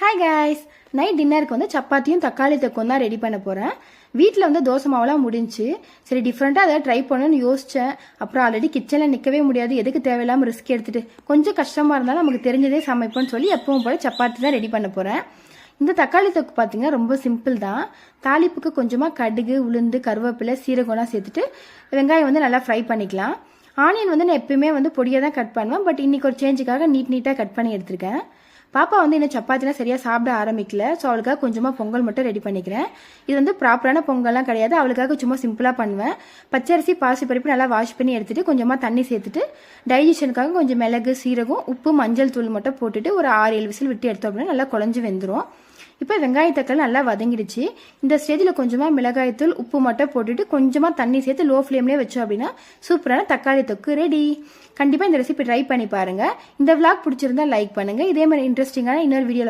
Hi guys, night டின்னருக்கு வந்து சப்பாத்தியும் தக்காளி தொக்கும் தான் ரெடி பண்ண போகிறேன். வீட்டில் வந்து தோசை மாவுலாம் முடிஞ்சு, சரி டிஃப்ரெண்ட்டாக அதை ட்ரை பண்ணணும்னு யோசித்தேன். அப்புறம் ஆல்ரெடி கிச்சனில் நிற்கவே முடியாது, எதுக்கு தேவையில்லாமல் ரிஸ்க் எடுத்துகிட்டு கொஞ்சம் கஷ்டமாக இருந்தாலும் நமக்கு தெரிஞ்சதே சமைப்போன்னு சொல்லி எப்பவும் போல சப்பாத்தி தான் ரெடி பண்ண போகிறேன். இந்த தக்காளி தொக்கு பார்த்தீங்கன்னா ரொம்ப சிம்பிள் தான். தாளிப்புக்கு கொஞ்சமாக கடுகு, உளுந்து, கருவேப்பிலை, சீரகம்லாம் சேர்த்துட்டு வெங்காயம் வந்து நல்லா ஃப்ரை பண்ணிக்கலாம். ஆனியன் வந்து நான் எப்பயுமே வந்து பொடியாக தான் கட் பண்ணுவேன், பட் இன்றைக்கி ஒரு சேஞ்சுக்காக நீட்டாக கட் பண்ணி எடுத்துருக்கேன். பாப்பா வந்து இன்னும் சப்பாத்திலாம் சரியாக சாப்பிட ஆரம்பிக்கல, ஸோ அவளுக்காக கொஞ்சமாக பொங்கல் மட்டும் ரெடி பண்ணிக்கிறேன். இது வந்து ப்ராப்பரான பொங்கல்லாம் கிடையாது, அவளுக்காக சும்மா சிம்பிளாக பண்ணுவேன். பச்சரிசி பாசிப்பருப்பு நல்லா வாஷ் பண்ணி எடுத்துகிட்டு கொஞ்சமாக தண்ணி சேர்த்துட்டு டைஜஷனுக்காக கொஞ்சம் மிளகு, சீரகம், உப்பு, மஞ்சள் தூள் மட்டும் போட்டுட்டு ஒரு 6-7 விசில் விட்டு எடுத்தோம் அப்படின்னா நல்லா குழஞ்சி வெந்துடும். இப்போ வெங்காய தக்காளி நல்லா வதங்கிடுச்சு. இந்த ஸ்டேஜில் கொஞ்சமாக மிளகாய்த்தூள், உப்பு மட்டும் போட்டுட்டு கொஞ்சமாக தண்ணி சேர்த்து லோ ஃப்ளேம்லேயே வச்சோம் அப்படின்னா சூப்பரான தக்காளி தொக்கு ரெடி. கண்டிப்பாக இந்த ரெசிபி ட்ரை பண்ணி பாருங்கள். இந்த விளாக் பிடிச்சிருந்தா லைக் பண்ணுங்கள். இதே மாதிரி இன்ட்ரெஸ்டிங்கான இன்னொரு வீடியோவில்